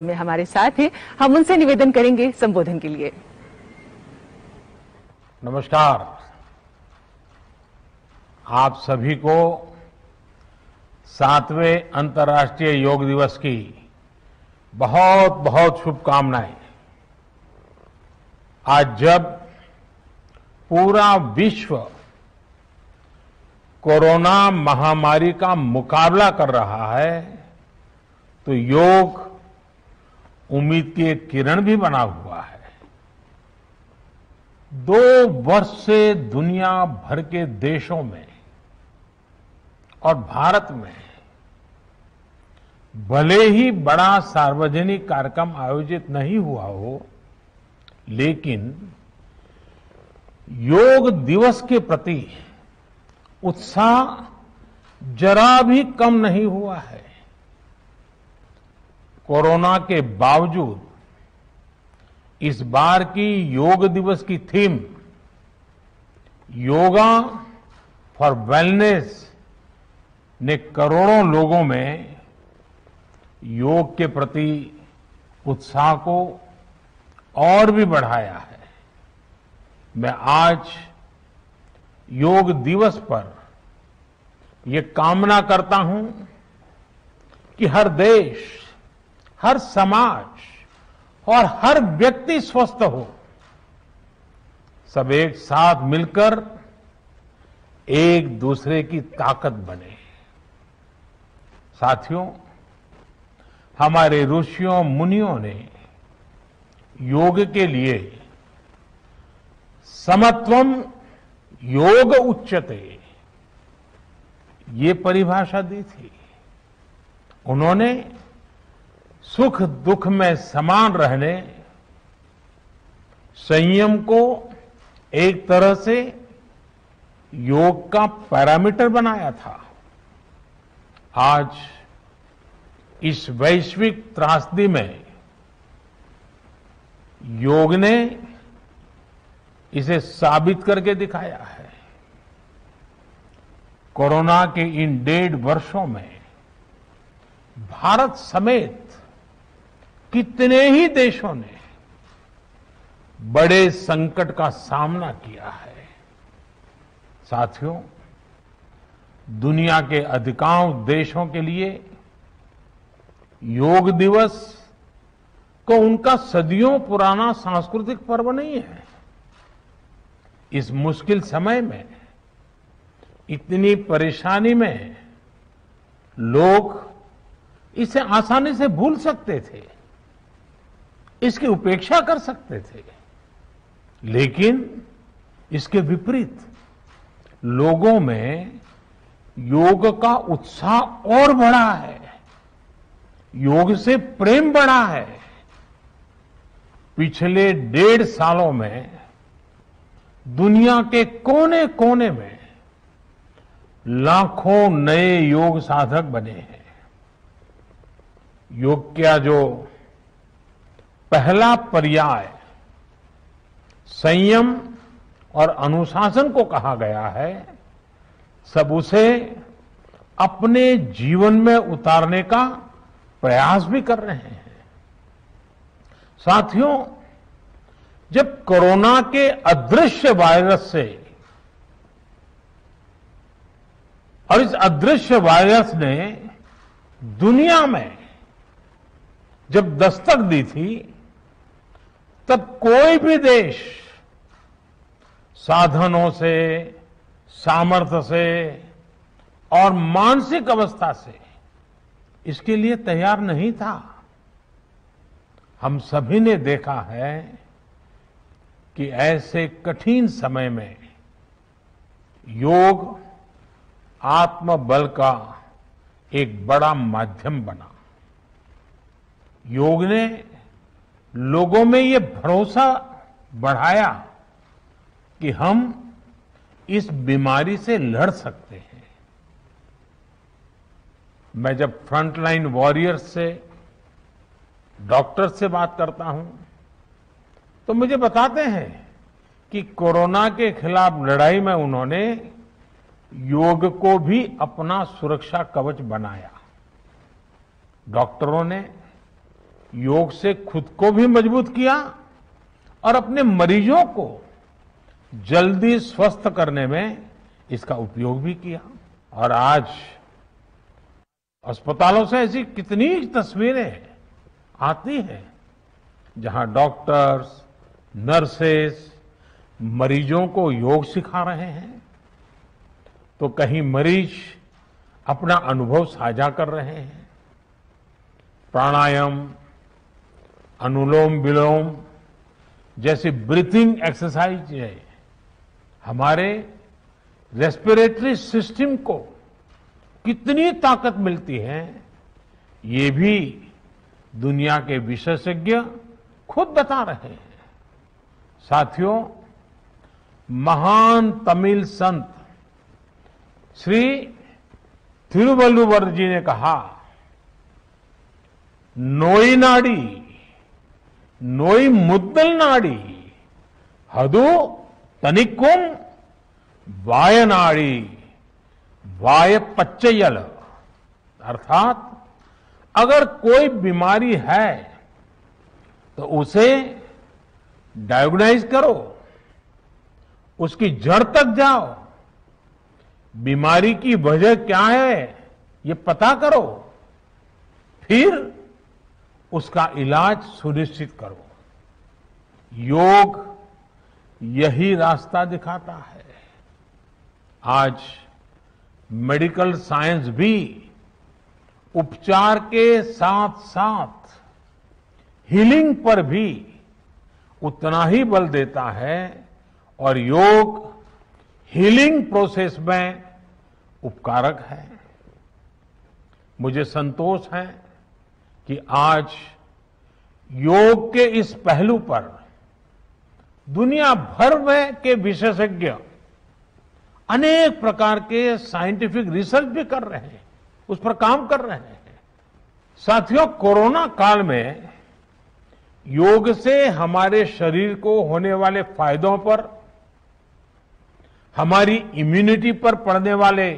में हमारे साथ हैं, हम उनसे निवेदन करेंगे संबोधन के लिए। नमस्कार। आप सभी को 7वें अंतर्राष्ट्रीय योग दिवस की बहुत बहुत शुभकामनाएं। आज जब पूरा विश्व कोरोना महामारी का मुकाबला कर रहा है तो योग उम्मीद की एक किरण भी बना हुआ है। 2 वर्ष से दुनिया भर के देशों में और भारत में भले ही बड़ा सार्वजनिक कार्यक्रम आयोजित नहीं हुआ हो, लेकिन योग दिवस के प्रति उत्साह जरा भी कम नहीं हुआ है। कोरोना के बावजूद इस बार की योग दिवस की थीम योगा फॉर वेलनेस ने करोड़ों लोगों में योग के प्रति उत्साह को और भी बढ़ाया है। मैं आज योग दिवस पर ये कामना करता हूं कि हर देश, हर समाज और हर व्यक्ति स्वस्थ हो, सब एक साथ मिलकर एक दूसरे की ताकत बने। साथियों, हमारे ऋषियों मुनियों ने योग के लिए समत्वम योग उच्यते ये परिभाषा दी थी। उन्होंने सुख दुख में समान रहने, संयम को एक तरह से योग का पैरामीटर बनाया था। आज इस वैश्विक त्रासदी में योग ने इसे साबित करके दिखाया है। कोरोना के इन 1.5 वर्षों में भारत समेत कितने ही देशों ने बड़े संकट का सामना किया है। साथियों, दुनिया के अधिकांश देशों के लिए योग दिवस को उनका सदियों पुराना सांस्कृतिक पर्व नहीं है। इस मुश्किल समय में, इतनी परेशानी में लोग इसे आसानी से भूल सकते थे, इसकी उपेक्षा कर सकते थे, लेकिन इसके विपरीत लोगों में योग का उत्साह और बढ़ा है, योग से प्रेम बढ़ा है। पिछले 1.5 सालों में दुनिया के कोने कोने में लाखों नए योग साधक बने हैं। योग का जो पहला पर्याय संयम और अनुशासन को कहा गया है, सब उसे अपने जीवन में उतारने का प्रयास भी कर रहे हैं। साथियों, जब कोरोना के अदृश्य वायरस से और इस अदृश्य वायरस ने दुनिया में जब दस्तक दी थी, तब कोई भी देश साधनों से, सामर्थ्य से और मानसिक अवस्था से इसके लिए तैयार नहीं था। हम सभी ने देखा है कि ऐसे कठिन समय में योग आत्मबल का एक बड़ा माध्यम बना। योग ने लोगों में ये भरोसा बढ़ाया कि हम इस बीमारी से लड़ सकते हैं। मैं जब फ्रंटलाइन वॉरियर्स से, डॉक्टर्स से बात करता हूं तो मुझे बताते हैं कि कोरोना के खिलाफ लड़ाई में उन्होंने योग को भी अपना सुरक्षा कवच बनाया। डॉक्टरों ने योग से खुद को भी मजबूत किया और अपने मरीजों को जल्दी स्वस्थ करने में इसका उपयोग भी किया। और आज अस्पतालों से ऐसी कितनी तस्वीरें आती हैं जहां डॉक्टर्स, नर्सेस मरीजों को योग सिखा रहे हैं, तो कहीं मरीज अपना अनुभव साझा कर रहे हैं। प्राणायाम, अनुलोम विलोम जैसी ब्रीथिंग एक्सरसाइज है हमारे रेस्पिरेटरी सिस्टम को कितनी ताकत मिलती है, ये भी दुनिया के विशेषज्ञ खुद बता रहे हैं। साथियों, महान तमिल संत श्री तिरुवल्लुवर जी ने कहा, नोई नाडी नोई मुद्दल नाडी हदु तनिक्कुम वायनाडी वाय पच्चयल। अर्थात अगर कोई बीमारी है तो उसे डायग्नाइज करो, उसकी जड़ तक जाओ, बीमारी की वजह क्या है ये पता करो, फिर उसका इलाज सुनिश्चित करो। योग यही रास्ता दिखाता है। आज मेडिकल साइंस भी उपचार के साथ साथ हीलिंग पर भी उतना ही बल देता है और योग हीलिंग प्रोसेस में उपकारक है। मुझे संतोष है कि आज योग के इस पहलू पर दुनिया भर में के विशेषज्ञ अनेक प्रकार के साइंटिफिक रिसर्च भी कर रहे हैं, उस पर काम कर रहे हैं। साथियों, कोरोना काल में योग से हमारे शरीर को होने वाले फायदों पर, हमारी इम्यूनिटी पर पड़ने वाले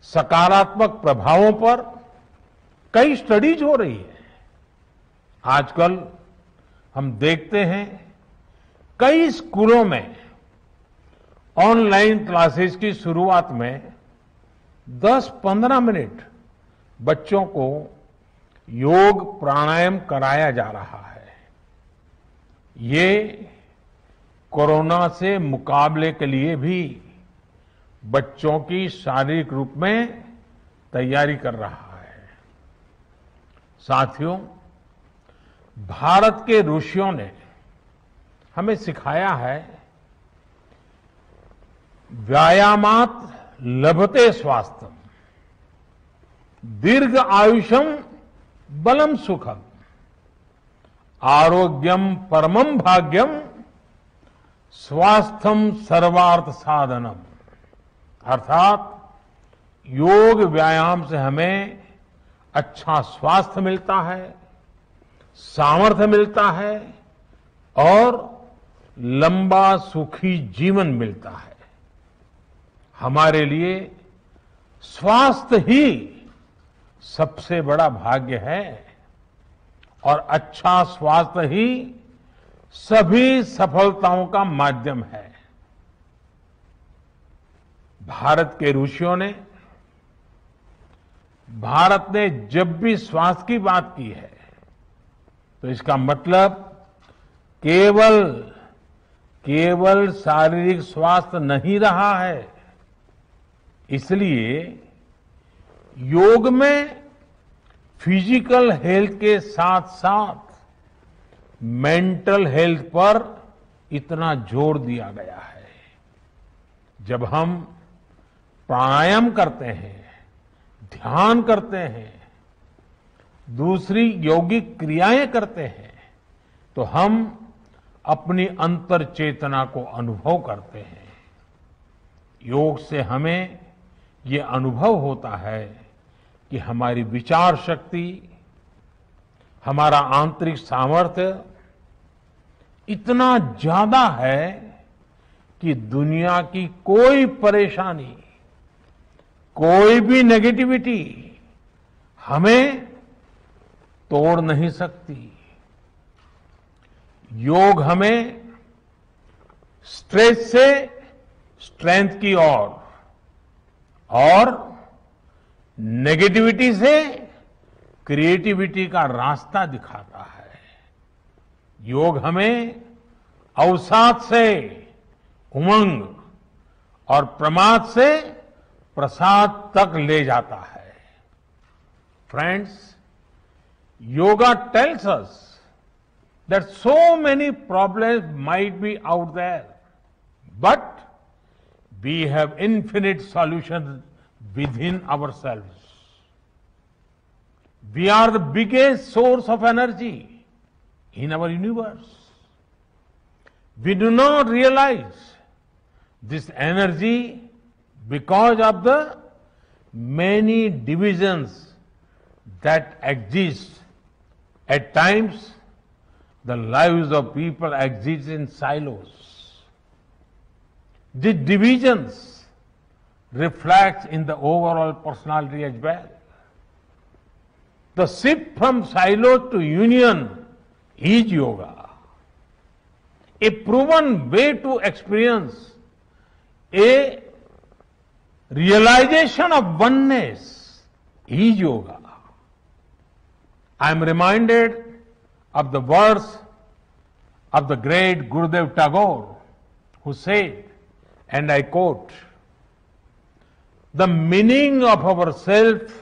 सकारात्मक प्रभावों पर कई स्टडीज हो रही है। आजकल हम देखते हैं कई स्कूलों में ऑनलाइन क्लासेस की शुरुआत में 10-15 मिनट बच्चों को योग प्राणायाम कराया जा रहा है। ये कोरोना से मुकाबले के लिए भी बच्चों की शारीरिक रूप में तैयारी कर रहा है। साथियों, भारत के ऋषियों ने हमें सिखाया है, व्यायामात लभते स्वास्थ्यम, दीर्घ आयुषम बलम सुखम, आरोग्यम परमम भाग्यम, स्वास्थ्यम सर्वार्थ साधनम। अर्थात योग व्यायाम से हमें अच्छा स्वास्थ्य मिलता है, सामर्थ्य मिलता है और लंबा सुखी जीवन मिलता है। हमारे लिए स्वास्थ्य ही सबसे बड़ा भाग्य है और अच्छा स्वास्थ्य ही सभी सफलताओं का माध्यम है। भारत के ऋषियों ने, भारत ने जब भी स्वास्थ्य की बात की है तो इसका मतलब केवल शारीरिक स्वास्थ्य नहीं रहा है। इसलिए योग में फिजिकल हेल्थ के साथ साथ मेंटल हेल्थ पर इतना जोर दिया गया है। जब हम प्राणायाम करते हैं, ध्यान करते हैं, दूसरी यौगिक क्रियाएं करते हैं, तो हम अपनी अंतर चेतना को अनुभव करते हैं। योग से हमें ये अनुभव होता है कि हमारी विचार शक्ति, हमारा आंतरिक सामर्थ्य इतना ज्यादा है कि दुनिया की कोई परेशानी, कोई भी नेगेटिविटी हमें तोड़ नहीं सकती। योग हमें स्ट्रेस से स्ट्रेंथ की ओर और नेगेटिविटी से क्रिएटिविटी का रास्ता दिखाता है। योग हमें अवसाद से उमंग और प्रमाद से प्रसाद तक ले जाता है। Friends, yoga tells us that so many problems might be out there, but we have infinite solutions within ourselves. We are the biggest source of energy in our universe. We do not realize this energy because of the many divisions that exist. At times, the lives of people exist in silos. These divisions reflect in the overall personality as well. The shift from silos to union is yoga. A proven way to experience a realization of oneness is yoga. I am reminded of the words of the great Gurudev Tagore, who said, and I quote, "The meaning of our self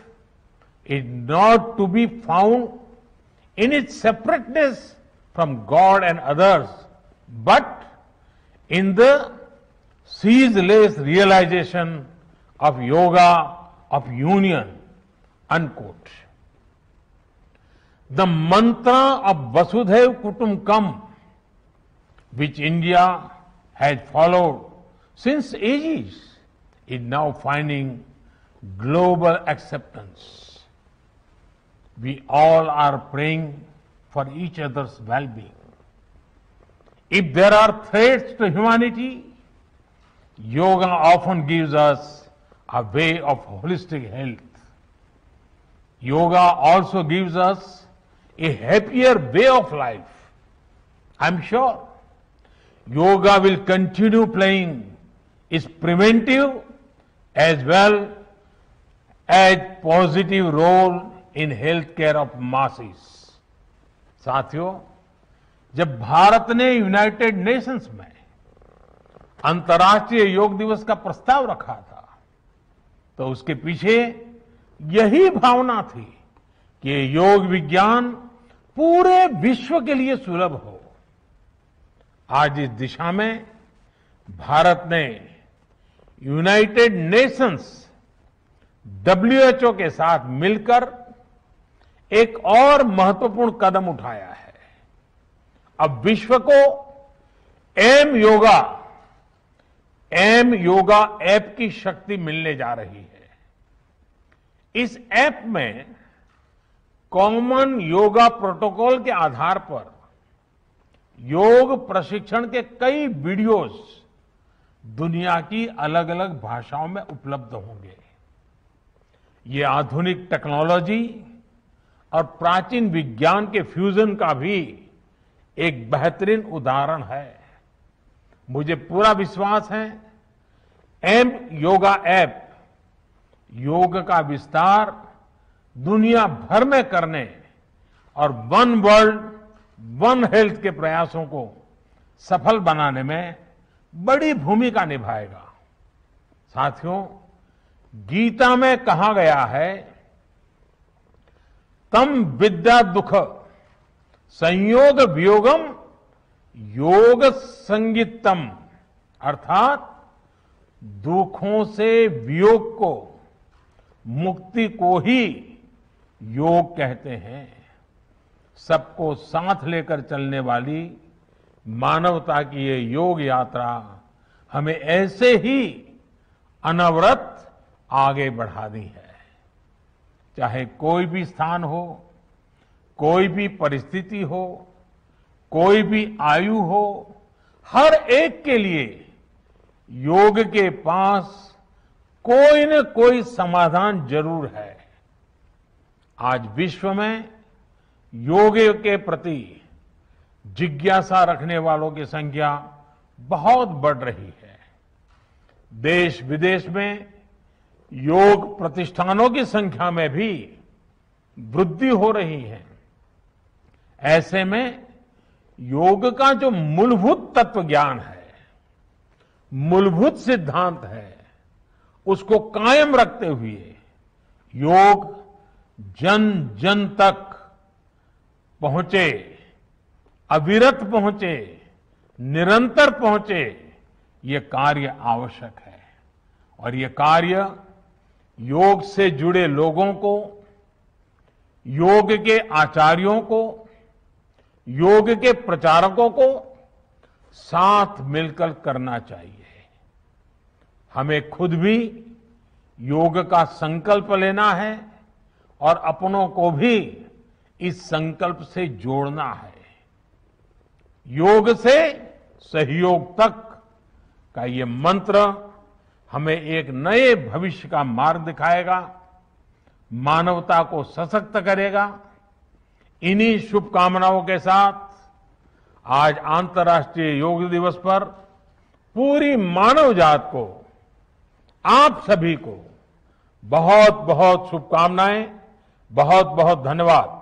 is not to be found in its separateness from God and others, but in the ceaseless realization of yoga of union," unquote. The mantra of Vasudhaiv Kutumbakam, which India has followed since ages, is now finding global acceptance. We all are praying for each other's well-being. If there are threats to humanity, yoga often gives us a way of holistic health. Yoga also gives us a happier way of life. I'm sure yoga will continue playing its preventive as well as positive role in healthcare of masses. साथियों, जब भारत ने United Nations में अंतर्राष्ट्रीय योग दिवस का प्रस्ताव रखा था, तो उसके पीछे यही भावना थी कि योग विज्ञान पूरे विश्व के लिए सुलभ हो। आज इस दिशा में भारत ने यूनाइटेड नेशंस WHO के साथ मिलकर एक और महत्वपूर्ण कदम उठाया है। अब विश्व को एम योगा ऐप की शक्ति मिलने जा रही है। इस ऐप में कॉमन योगा प्रोटोकॉल के आधार पर योग प्रशिक्षण के कई वीडियोस दुनिया की अलग अलग भाषाओं में उपलब्ध होंगे। ये आधुनिक टेक्नोलॉजी और प्राचीन विज्ञान के फ्यूजन का भी एक बेहतरीन उदाहरण है। मुझे पूरा विश्वास है एम योगा ऐप योग का विस्तार दुनिया भर में करने और वन वर्ल्ड वन हेल्थ के प्रयासों को सफल बनाने में बड़ी भूमिका निभाएगा। साथियों, गीता में कहा गया है, तम विद्या दुख संयोग वियोगम योग संगीतम, अर्थात दुखों से वियोग को, मुक्ति को ही योग कहते हैं। सबको साथ लेकर चलने वाली मानवता की ये योग यात्रा हमें ऐसे ही अनवरत आगे बढ़ानी है। चाहे कोई भी स्थान हो, कोई भी परिस्थिति हो, कोई भी आयु हो, हर एक के लिए योग के पास कोई न कोई समाधान जरूर है। आज विश्व में योग के प्रति जिज्ञासा रखने वालों की संख्या बहुत बढ़ रही है। देश विदेश में योग प्रतिष्ठानों की संख्या में भी वृद्धि हो रही है। ऐसे में योग का जो मूलभूत तत्व ज्ञान है, मूलभूत सिद्धांत है, उसको कायम रखते हुए योग जन जन तक पहुंचे, अविरत पहुंचे, निरंतर पहुंचे, ये कार्य आवश्यक है। और ये कार्य योग से जुड़े लोगों को, योग के आचार्यों को, योग के प्रचारकों को साथ मिलकर करना चाहिए। हमें खुद भी योग का संकल्प लेना है और अपनों को भी इस संकल्प से जोड़ना है। योग से सहयोग तक का ये मंत्र हमें एक नए भविष्य का मार्ग दिखाएगा, मानवता को सशक्त करेगा। इन्हीं शुभकामनाओं के साथ आज अंतर्राष्ट्रीय योग दिवस पर पूरी मानव जात को, आप सभी को बहुत बहुत शुभकामनाएं, बहुत बहुत धन्यवाद।